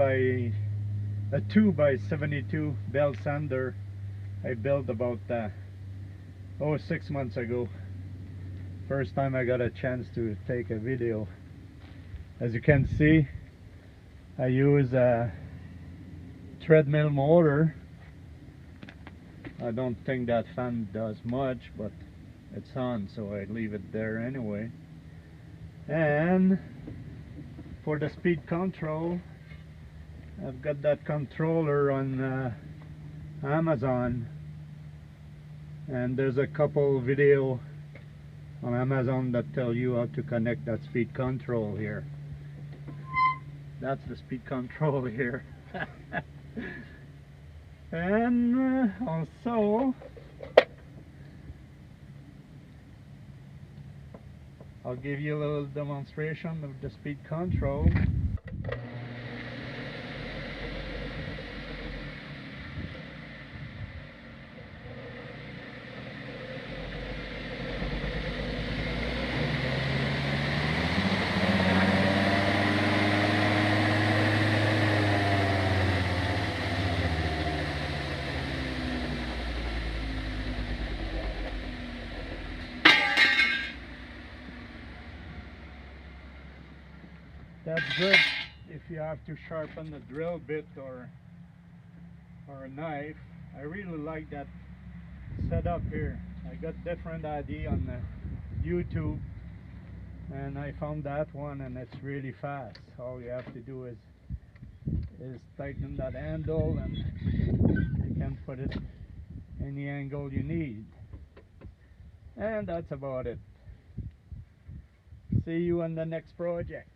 By a 2x72 bell sander I built about 6 months ago. First time I got a chance to take a video. As you can see, I use a treadmill motor. I don't think that fan does much, but it's on, so I leave it there anyway. And for the speed control, I've got that controller on Amazon, and there's a couple video on Amazon that tell you how to connect that speed control here. That's the speed control here. And also I'll give you a little demonstration of the speed control. That's good if you have to sharpen a drill bit or a knife. I really like that setup here. I got different idea on YouTube, and I found that one, and it's really fast. All you have to do is tighten that handle, and you can put it any angle you need. And that's about it. See you on the next project.